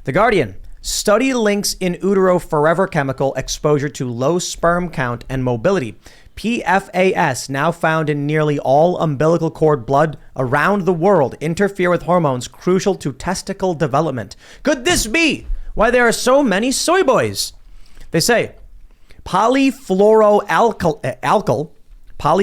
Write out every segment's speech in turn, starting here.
The Guardian. Study links in utero forever chemical exposure to low sperm count and mobility. PFAS, now found in nearly all umbilical cord blood around the world, interfere with hormones crucial to testicle development. Could this be why there are so many soy boys? They say polyfluoroalkyl, is that how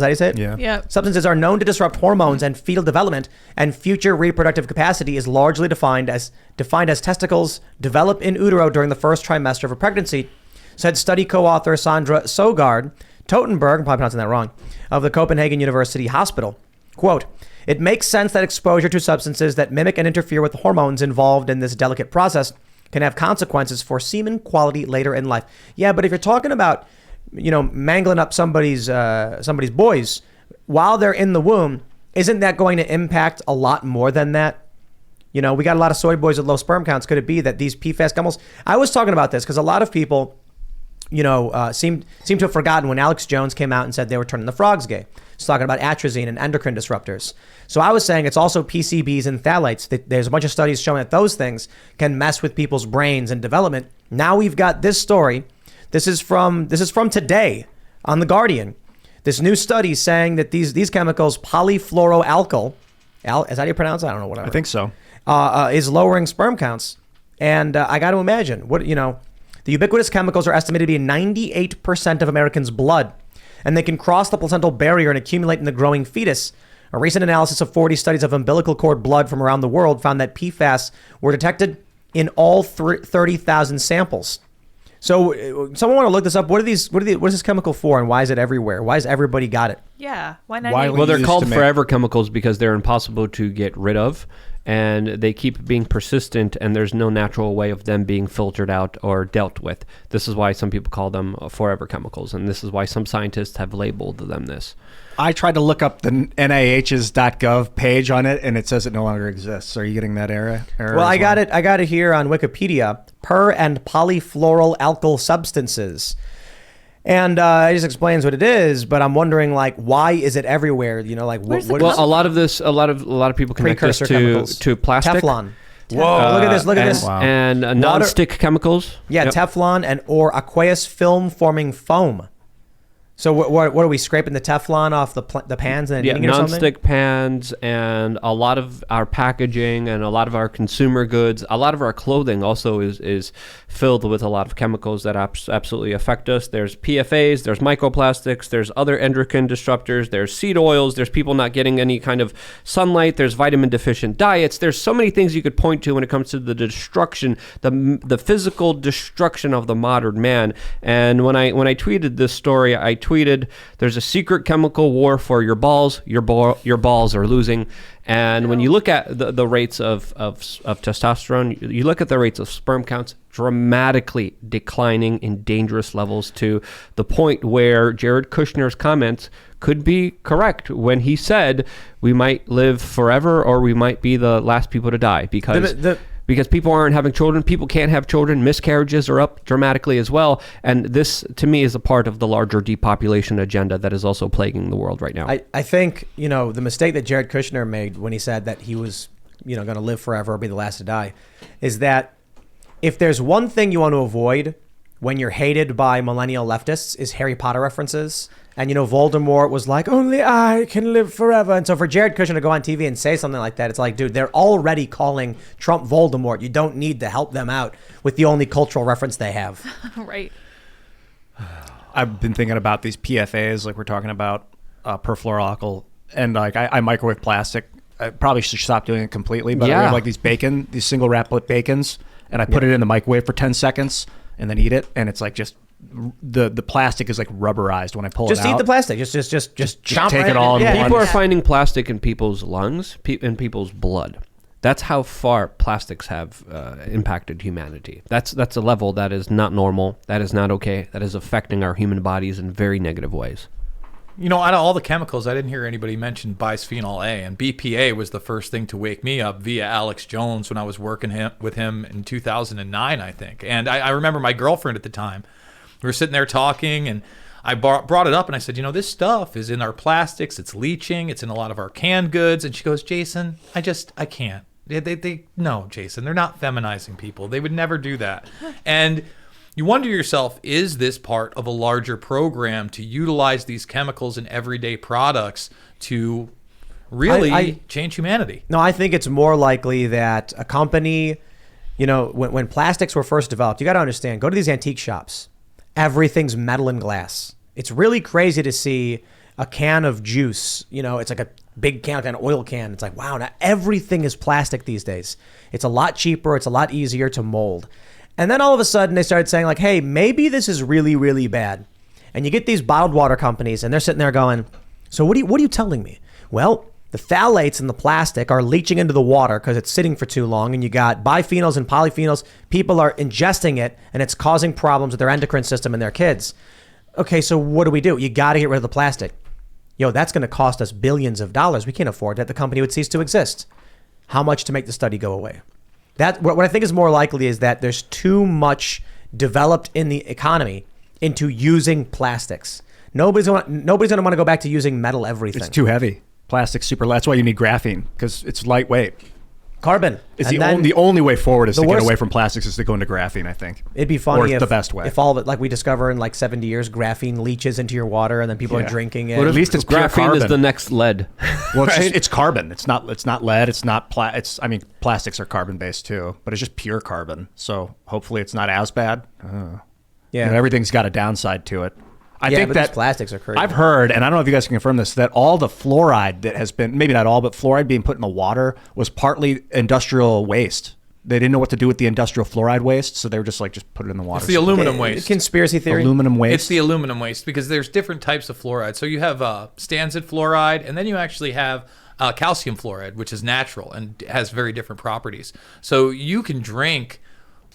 you say it? Yeah. Substances are known to disrupt hormones and fetal development, and future reproductive capacity is largely defined as testicles develop in utero during the first trimester of a pregnancy, said study co-author Sandra Sogard Totenberg, I'm probably pronouncing that wrong, of the Copenhagen University Hospital. Quote, it makes sense that exposure to substances that mimic and interfere with the hormones involved in this delicate process can have consequences for semen quality later in life. Yeah, but if you're talking about, mangling up somebody's boys while they're in the womb, isn't that going to impact a lot more than that? We got a lot of soy boys with low sperm counts. Could it be that these PFAS chemicals? I was talking about this because a lot of people, seem to have forgotten when Alex Jones came out and said they were turning the frogs gay. He's talking about atrazine and endocrine disruptors. So I was saying it's also PCBs and phthalates. There's a bunch of studies showing that those things can mess with people's brains and development. Now we've got this story. This is from today on The Guardian. This new study saying that these chemicals, polyfluoroalkyl, is that how you pronounce it? I don't know, whatever. I think so. Is lowering sperm counts. And I got to imagine, the ubiquitous chemicals are estimated to be in 98% of Americans' blood, and they can cross the placental barrier and accumulate in the growing fetus. A recent analysis of 40 studies of umbilical cord blood from around the world found that PFAS were detected in all 30,000 samples. So someone want to look this up. What is this chemical for, and why is it everywhere? Why has everybody got it? Yeah. Why not? Well, they're called forever chemicals because they're impossible to get rid of, and they keep being persistent, and there's no natural way of them being filtered out or dealt with. This is why some people call them forever chemicals, and this is why some scientists have labeled them this. I tried to look up the NIH's .gov page on it, and it says it no longer exists. Are you getting that error? Well, I got it here on Wikipedia. Per and polyfluoroalkyl substances. And it just explains what it is, but I'm wondering, why is it everywhere? Well, a lot of people connect this to plastic. Teflon. Whoa! Look at this. Wow. And non-stick chemicals. Yeah, yep. Teflon or aqueous film forming foam. So what are we scraping the Teflon off the pans and eating it or something? Non-stick pans, and a lot of our packaging and a lot of our consumer goods, a lot of our clothing also is filled with a lot of chemicals that absolutely affect us. There's PFAs, there's microplastics, there's other endocrine disruptors, there's seed oils, there's people not getting any kind of sunlight, there's vitamin deficient diets. There's so many things you could point to when it comes to the destruction, the physical destruction of the modern man. And when I tweeted this story, I tweeted, there's a secret chemical war for your balls. Your balls are losing. And when you look at the rates of testosterone, you look at the rates of sperm counts dramatically declining in dangerous levels, to the point where Jared Kushner's comments could be correct when he said we might live forever or we might be the last people to die because people aren't having children. People can't have children. Miscarriages are up dramatically as well. And this, to me, is a part of the larger depopulation agenda that is also plaguing the world right now. I think, the mistake that Jared Kushner made when he said that he was, going to live forever or be the last to die, is that if there's one thing you want to avoid when you're hated by millennial leftists is Harry Potter references. And, Voldemort was like, only I can live forever. And so for Jared Kushner to go on TV and say something like that, it's like, dude, they're already calling Trump Voldemort. You don't need to help them out with the only cultural reference they have. Right. I've been thinking about these PFAs, like we're talking about perfluoroalkyl, and I microwave plastic. I probably should stop doing it completely, but I have these single wrap bacons, and I put it in the microwave for 10 seconds and then eat it, and it's like just the plastic is like rubberized when I pull it out. Just eat the plastic. Just chomp take it all in one. People are finding plastic in people's lungs, in people's blood. That's how far plastics have impacted humanity. That's a level that is not normal. That is not okay. That is affecting our human bodies in very negative ways. Out of all the chemicals, I didn't hear anybody mention bisphenol A, and BPA was the first thing to wake me up via Alex Jones when I was working with him in 2009, I think. And I remember my girlfriend at the time. We were sitting there talking, and I brought it up, and I said, this stuff is in our plastics. It's leaching. It's in a lot of our canned goods. And she goes, Jason, I can't. No, Jason, they're not feminizing people. They would never do that. And you wonder to yourself, is this part of a larger program to utilize these chemicals in everyday products to really change humanity? No, I think it's more likely that a company, when plastics were first developed, you got to understand, go to these antique shops. Everything's metal and glass. It's really crazy to see a can of juice. It's like a big can, like an oil can. It's like, wow, now everything is plastic these days. It's a lot cheaper. It's a lot easier to mold. And then all of a sudden they started saying like, hey, maybe this is really, really bad. And you get these bottled water companies and they're sitting there going, so what are you telling me? Well, the phthalates in the plastic are leaching into the water because it's sitting for too long, and you got biphenyls and polyphenols. People are ingesting it, and it's causing problems with their endocrine system and their kids. Okay, so what do? You got to get rid of the plastic. That's going to cost us billions of dollars. We can't afford that. The company would cease to exist. How much to make the study go away? What I think is more likely is that there's too much developed in the economy into using plastics. Nobody's going to want to go back to using metal everything. It's too heavy. Plastic super. That's why you need graphene, because it's lightweight. Carbon. It's the only way forward is to get away from plastics is to go into graphene, I think. It'd be funny if the best way. If all of it, like we discover in like 70 years, graphene leaches into your water and then people are drinking it. Well, at least it's pure graphene carbon. is the next lead. Well, it's carbon. It's not lead. It's not plastics are carbon based too, but it's just pure carbon. So hopefully it's not as bad. Everything's got a downside to it. I think that these plastics are crazy. I've heard, and I don't know if you guys can confirm this, that all the fluoride that has been, maybe not all, but fluoride being put in the water was partly industrial waste. They didn't know what to do with the industrial fluoride waste, so they were just put it in the water. It's the aluminum waste. Conspiracy theory. Aluminum waste. It's the aluminum waste because there's different types of fluoride. So you have stanzid fluoride, and then you actually have calcium fluoride, which is natural and has very different properties. So you can drink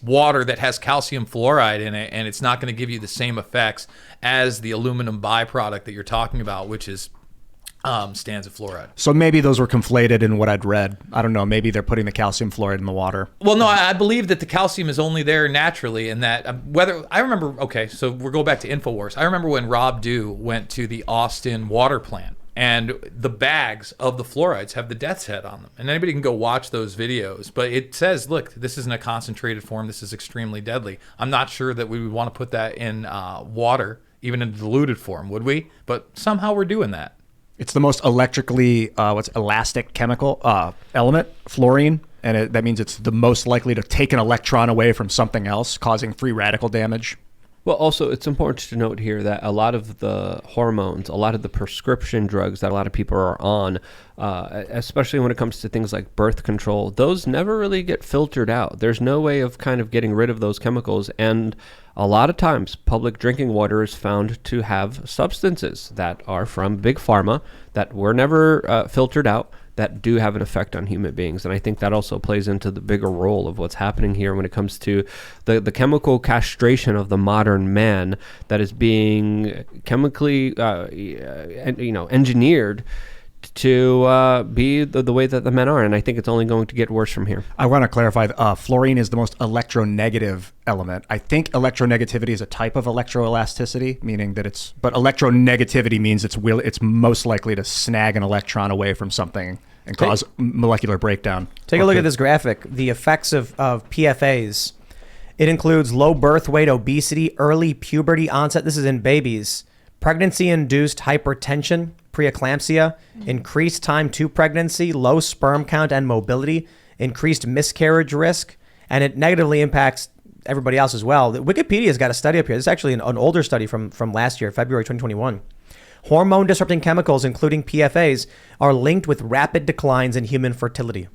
water that has calcium fluoride in it, and it's not going to give you the same effects as the aluminum byproduct that you're talking about, which is stanzid fluoride. So maybe those were conflated in what I'd read. I don't know. Maybe they're putting the calcium fluoride in the water. Well, no, I believe that the calcium is only there naturally, and that I remember. Okay, so we'll go back to InfoWars. I remember when Rob Dew went to the Austin water plant. And the bags of the fluorides have the death's head on them. And anybody can go watch those videos. But it says, look, this isn't a concentrated form. This is extremely deadly. I'm not sure that we would want to put that in water, even in diluted form, would we? But somehow we're doing that. It's the most electrically, elastic chemical element, fluorine. And that means it's the most likely to take an electron away from something else, causing free radical damage. Well, also, it's important to note here that a lot of the hormones, a lot of the prescription drugs that a lot of people are on, especially when it comes to things like birth control, those never really get filtered out. There's no way of kind of getting rid of those chemicals. And a lot of times, public drinking water is found to have substances that are from big pharma that were never filtered out, that do have an effect on human beings. And I think that also plays into the bigger role of what's happening here when it comes to the chemical castration of the modern man that is being chemically engineered to be the way that the men are. And I think it's only going to get worse from here. I want to clarify, fluorine is the most electronegative element. I think electronegativity is a type of electroelasticity, meaning that but electronegativity means it's most likely to snag an electron away from something and cause molecular breakdown. Take a look at this graphic. The effects of PFAs. It includes low birth weight, obesity, early puberty onset. This is in babies. Pregnancy-induced hypertension, preeclampsia, increased time to pregnancy, low sperm count and mobility, increased miscarriage risk, and it negatively impacts everybody else as well. Wikipedia's got a study up here. This is actually an older study from last year, February 2021. Hormone-disrupting chemicals, including PFAs, are linked with rapid declines in human fertility.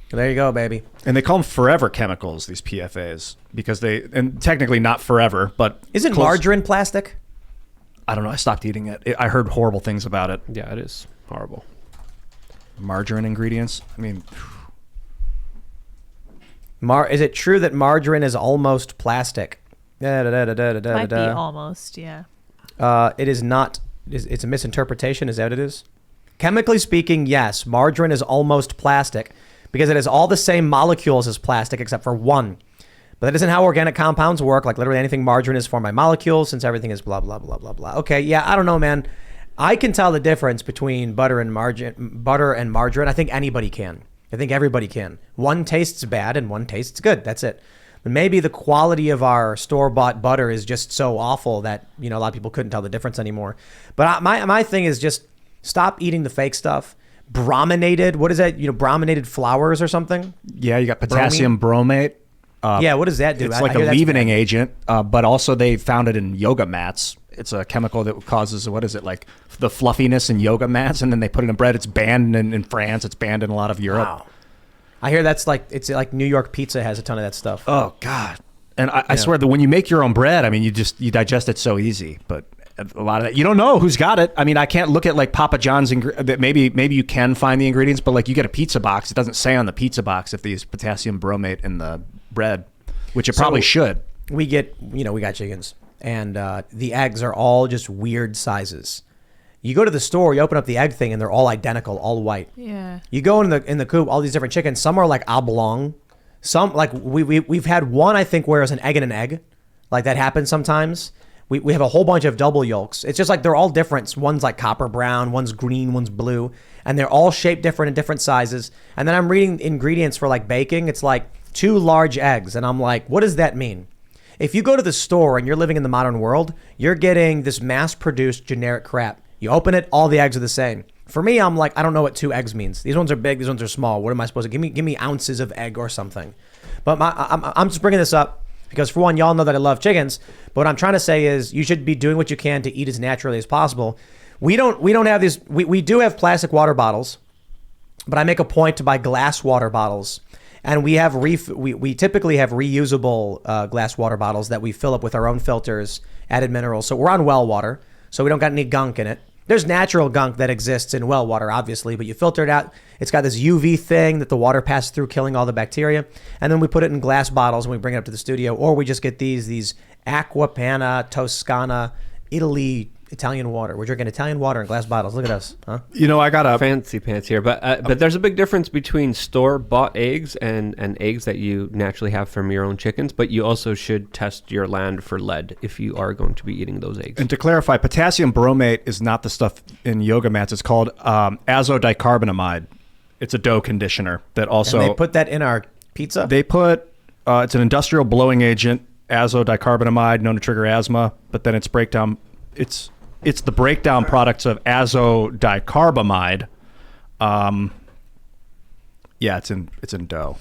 There you go, baby. And they call them forever chemicals, these PFAs, because and technically not forever, but... Isn't margarine plastic? I don't know. I stopped eating it. I heard horrible things about it. Yeah, it is horrible. Margarine ingredients. I mean, is it true that margarine is almost plastic? Might be almost, yeah. It is not. It's a misinterpretation. Is that what it is? Chemically speaking, yes, margarine is almost plastic because it has all the same molecules as plastic except for one. But that isn't how organic compounds work. Like literally anything margarine is formed by molecules since everything is blah, blah, blah, blah, blah. Okay, yeah, I don't know, man. I can tell the difference between butter and margarine. I think anybody can. I think everybody can. One tastes bad and one tastes good. That's it. But maybe the quality of our store-bought butter is just so awful that, a lot of people couldn't tell the difference anymore. But my thing is just stop eating the fake stuff. Brominated, what is that? Brominated flours or something? Yeah, you got potassium bromate. Yeah, what does that do? It's like a leavening agent, but also they found it in yoga mats. It's a chemical that causes, like the fluffiness in yoga mats, and then they put it in bread. It's banned in France. It's banned in a lot of Europe. Wow. I hear it's like New York pizza has a ton of that stuff. Oh, God. And I swear that when you make your own bread, I mean, you digest it so easy, but a lot of that, you don't know who's got it. I mean, I can't look at like Papa John's, maybe you can find the ingredients, but like you get a pizza box, it doesn't say on the pizza box if they use potassium bromate in the bread, which it probably should. We got chickens, and the eggs are all just weird sizes. You go to the store, you open up the egg thing, and they're all identical, all white. Yeah. You go in the coop, all these different chickens. Some are like oblong. Some like we've had one, I think, where it's an egg and an egg, like that happens sometimes. We have a whole bunch of double yolks. It's just like they're all different. One's like copper brown, one's green, one's blue, and they're all shaped different in different sizes. And then I'm reading ingredients for like baking. It's like 2 large eggs, and I'm like, what does that mean? If you go to the store and you're living in the modern world, you're getting this mass-produced generic crap. You open it, all the eggs are the same. For me, I'm like, I don't know what 2 eggs means. These ones are big, these ones are small. What am I supposed to give me ounces of egg or something? But I'm just bringing this up because, for one, y'all know that I love chickens. But what I'm trying to say is you should be doing what you can to eat as naturally as possible. We don't have these. We do have plastic water bottles, but I make a point to buy glass water bottles. And we typically have reusable glass water bottles that we fill up with our own filters, added minerals. So we're on well water, so we don't got any gunk in it. There's natural gunk that exists in well water, obviously, but you filter it out. It's got this UV thing that the water passes through, killing all the bacteria. And then we put it in glass bottles and we bring it up to the studio, or we just get these Acqua Panna Toscana Italy Italian water. We're drinking Italian water in glass bottles. Look at us, huh? I got a fancy pants here, but there's a big difference between store-bought eggs and eggs that you naturally have from your own chickens. But you also should test your land for lead if you are going to be eating those eggs. And to clarify, potassium bromate is not the stuff in yoga mats. It's called azodicarbonamide. It's a dough conditioner that also. And they put that in our pizza. They put it's an industrial blowing agent, azodicarbonamide, known to trigger asthma. But then its breakdown, it's the breakdown products of azodicarbamide. Yeah, it's in dough.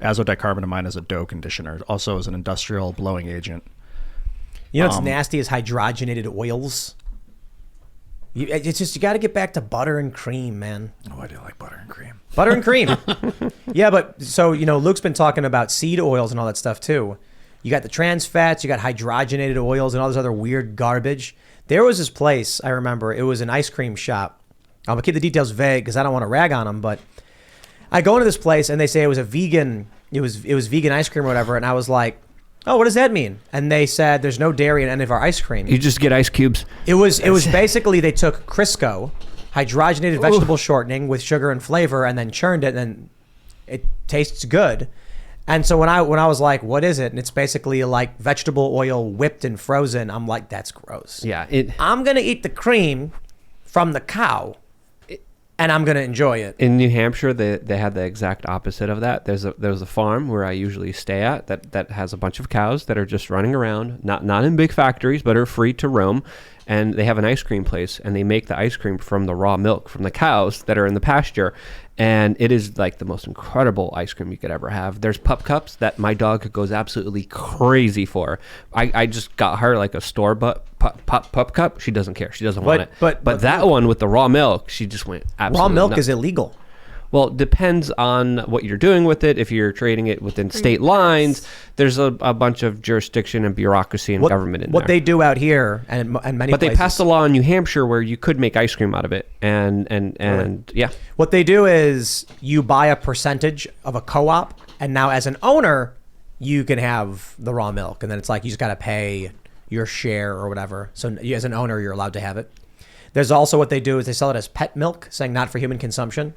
Azodicarbonamide is a dough conditioner. It also is an industrial blowing agent. You know what's nasty is hydrogenated oils. It's just, you got to get back to butter and cream, man. Oh, I do like butter and cream. Butter and cream. Yeah, but so, Luke's been talking about seed oils and all that stuff too. You got the trans fats, you got hydrogenated oils and all this other weird garbage. There was this place, I remember, it was an ice cream shop. I'm going to keep the details vague because I don't want to rag on them, but I go into this place and they say it was a vegan, it was vegan ice cream or whatever, and I was like, oh, what does that mean? And they said there's no dairy in any of our ice cream. You just get ice cubes. It was basically they took Crisco, hydrogenated vegetable shortening with sugar and flavor, and then churned it, and it tastes good. And so when I was like, what is it? And it's basically like vegetable oil whipped and frozen. I'm like, that's gross. Yeah. I'm going to eat the cream from the cow, and I'm going to enjoy it. In New Hampshire, they had the exact opposite of that. There's a farm where I usually stay at that has a bunch of cows that are just running around, not in big factories, but are free to roam. And they have an ice cream place, and they make the ice cream from the raw milk from the cows that are in the pasture. And it is like the most incredible ice cream you could ever have. There's pup cups that my dog goes absolutely crazy for. I just got her like a store-bought pup cup. She doesn't care. She doesn't want it. But that one with the raw milk, she just went absolutely raw milk nuts. is illegal. Well, it depends on what you're doing with it. If you're trading it within state lines, there's a bunch of jurisdiction and bureaucracy and government in there. What they do out here and many But places. they passed a law in New Hampshire where you could make ice cream out of it. And yeah. What they do is you buy a percentage of a co-op, and now as an owner, you can have the raw milk. And then it's like you just got to pay your share or whatever. So as an owner, you're allowed to have it. There's also what they do is they sell it as pet milk, saying not for human consumption.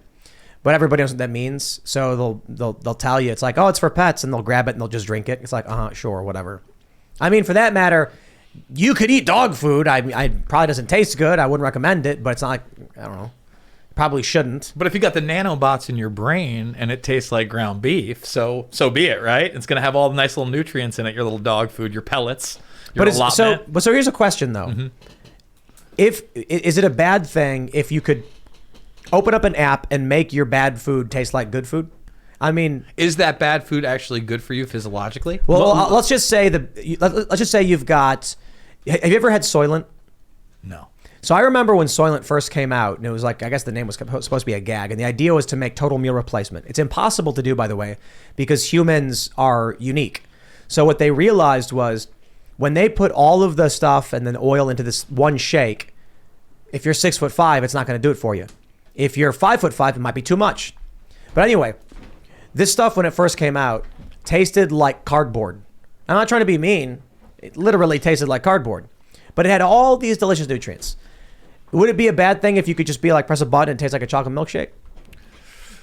But everybody knows what that means, so they'll tell you it's like, oh, it's for pets, and they'll grab it and they'll just drink it. It's like, sure, whatever. I mean, for that matter, you could eat dog food. I probably doesn't taste good. I wouldn't recommend it, but it's not like, I don't know, probably shouldn't. But if you got the nanobots in your brain and it tastes like ground beef, so be it, right? It's going to have all the nice little nutrients in it, your little dog food, your pellets, your allotment. So here's a question though. Mm-hmm. Is it a bad thing if you could open up an app and make your bad food taste like good food? I mean, is that bad food actually good for you physiologically? Well, let's just say you've got. Have you ever had Soylent? No. So I remember when Soylent first came out, and it was like, I guess the name was supposed to be a gag, and the idea was to make total meal replacement. It's impossible to do, by the way, because humans are unique. So what they realized was when they put all of the stuff and then oil into this one shake, if you're 6'5", it's not going to do it for you. If you're 5'5", it might be too much. But anyway, this stuff when it first came out tasted like cardboard. I'm not trying to be mean. It literally tasted like cardboard, but it had all these delicious nutrients. Would it be a bad thing if you could just be like, press a button and it tastes like a chocolate milkshake?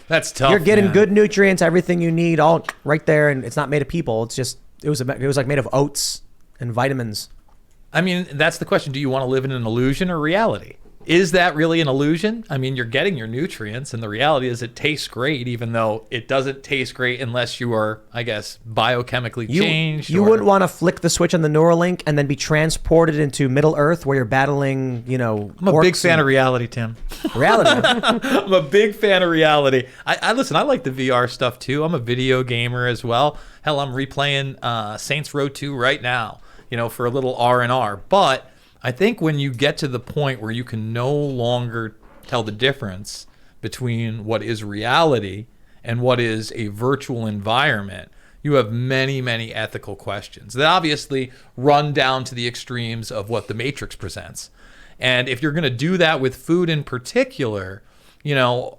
That's tough. You're getting good nutrients, everything you need, all right there, and it's not made of people. It's just it was like made of oats and vitamins. I mean, that's the question. Do you want to live in an illusion or reality? Is that really an illusion? I mean, you're getting your nutrients, and the reality is it tastes great, even though it doesn't taste great unless you are, I guess, biochemically changed. You wouldn't want to flick the switch on the Neuralink and then be transported into Middle Earth where you're battling, I'm a big fan of reality, Tim. Reality. I'm a big fan of reality. I listen, I like the VR stuff too. I'm a video gamer as well. Hell, I'm replaying Saints Row 2 right now, for a little R&R. But I think when you get to the point where you can no longer tell the difference between what is reality and what is a virtual environment, you have many, many ethical questions that obviously run down to the extremes of what the Matrix presents. And if you're going to do that with food in particular,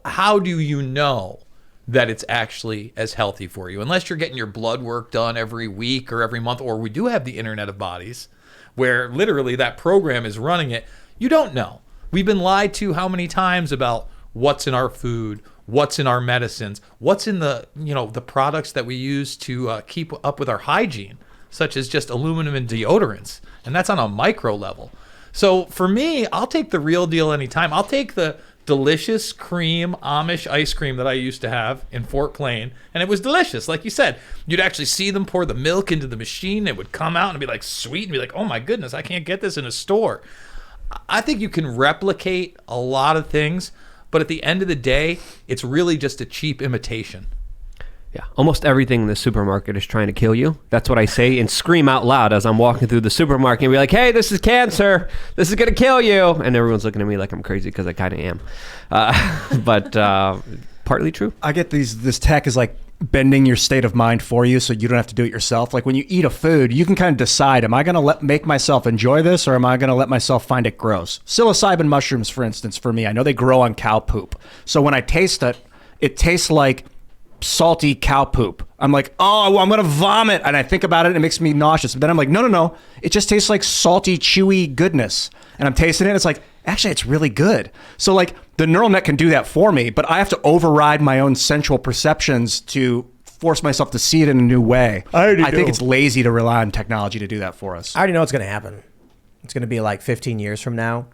how do you know that it's actually as healthy for you? Unless you're getting your blood work done every week or every month, or we do have the Internet of Bodies, where literally that program is running it. You don't know. We've been lied to how many times about what's in our food, what's in our medicines, what's in the products that we use to keep up with our hygiene, such as just aluminum and deodorants. And that's on a micro level. So for me, I'll take the real deal anytime. I'll take the delicious cream Amish ice cream that I used to have in Fort Plain, and it was delicious. Like you said, you'd actually see them pour the milk into the machine. It would come out and be like sweet and be like, oh my goodness, I can't get this in a store. I think you can replicate a lot of things, but at the end of the day, it's really just a cheap imitation. Yeah, almost everything in the supermarket is trying to kill you. That's what I say and scream out loud as I'm walking through the supermarket and be like, hey, this is cancer. This is going to kill you. And everyone's looking at me like I'm crazy because I kind of am. But partly true. I get this tech is like bending your state of mind for you so you don't have to do it yourself. Like when you eat a food, you can kind of decide, am I going to make myself enjoy this or am I going to let myself find it gross? Psilocybin mushrooms, for instance, for me, I know they grow on cow poop. So when I taste it, it tastes like salty cow poop. I'm like, oh, I'm gonna vomit, and I think about it and it makes me nauseous. But then I'm like, no, it just tastes like salty, chewy goodness. And I'm tasting it, it's like, actually, it's really good. So like the neural net can do that for me, but I have to override my own sensual perceptions to force myself to see it in a new way. I think it's lazy to rely on technology to do that for us. I already know what's gonna happen. It's gonna be like 15 years from now.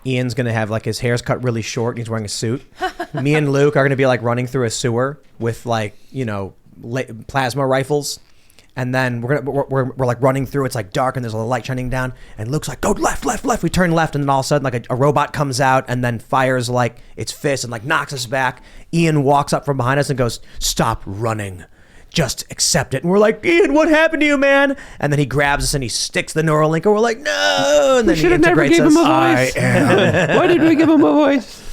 Ian's gonna have like his hair's cut really short and he's wearing a suit. Me and Luke are gonna be like running through a sewer with like plasma rifles, and then we're like running through. It's like dark and there's a light shining down. And Luke's like, "Go left." We turn left, and then all of a sudden like a robot comes out and then fires like its fist and like knocks us back. Ian walks up from behind us and goes, "Stop running. Just accept it." And we're like, "Ian, what happened to you, man?" And then he grabs us and he sticks the Neuralink, and we're like, "No!" And then he integrates us. I am. Why did we give him a voice?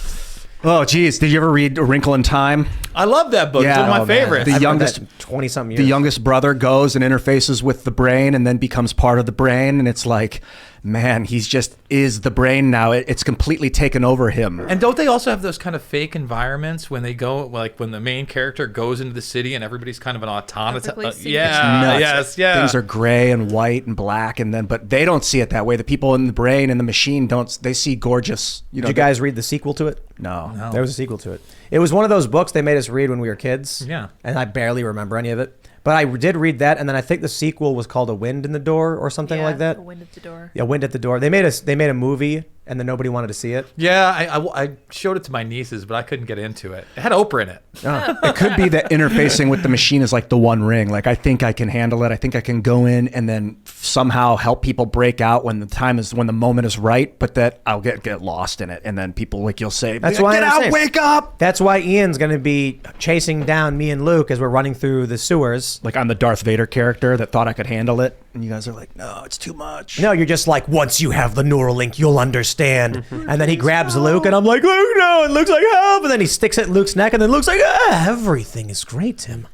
Oh, geez. Did you ever read A Wrinkle in Time? I love that book. It's one of my favorites. The youngest 20-something years. The youngest brother goes and interfaces with the brain and then becomes part of the brain. And it's like, man, he's just is the brain now. It's completely taken over him. And don't they also have those kind of fake environments when they go, like when the main character goes into the city and everybody's kind of an automaton? Yes. Things are gray and white and black, but they don't see it that way. The people in the brain and the machine don't. They see gorgeous. Did you guys read the sequel to it? No. There was a sequel to it. It was one of those books they made us read when we were kids. Yeah. And I barely remember any of it. But I did read that, and then I think the sequel was called A Wind in the Door or something like that. A Wind at the Door. Yeah, Wind at the Door. They made a movie and then nobody wanted to see it? Yeah, I showed it to my nieces, but I couldn't get into it. It had Oprah in it. It could be that interfacing with the machine is like the One Ring. Like, I think I can handle it. I think I can go in and then somehow help people break out when the moment is right, but that I'll get lost in it. And then people, like, you'll say, That's why get I'm out, saying. wake up. That's why Ian's going to be chasing down me and Luke as we're running through the sewers. Like, I'm the Darth Vader character that thought I could handle it. And you guys are like, no, it's too much. No, you're just like, once you have the neural link, you'll understand. And then he grabs Luke, and I'm like, Luke, no. And Luke's like, help. And then he sticks it in Luke's neck, and then Luke's like, everything is great, Tim.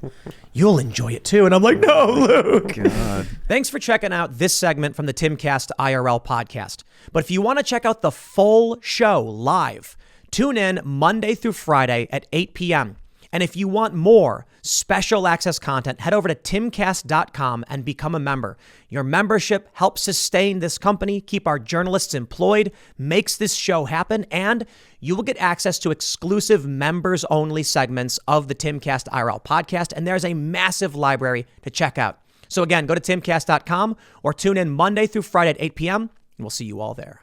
You'll enjoy it too. And I'm like, no, Luke. God. Thanks for checking out this segment from the Timcast IRL podcast. But if you want to check out the full show live, tune in Monday through Friday at 8 p.m. And if you want more special access content, head over to timcast.com and become a member. Your membership helps sustain this company, keep our journalists employed, makes this show happen, and you will get access to exclusive members-only segments of the Timcast IRL podcast, and there's a massive library to check out. So again, go to timcast.com or tune in Monday through Friday at 8 p.m., and we'll see you all there.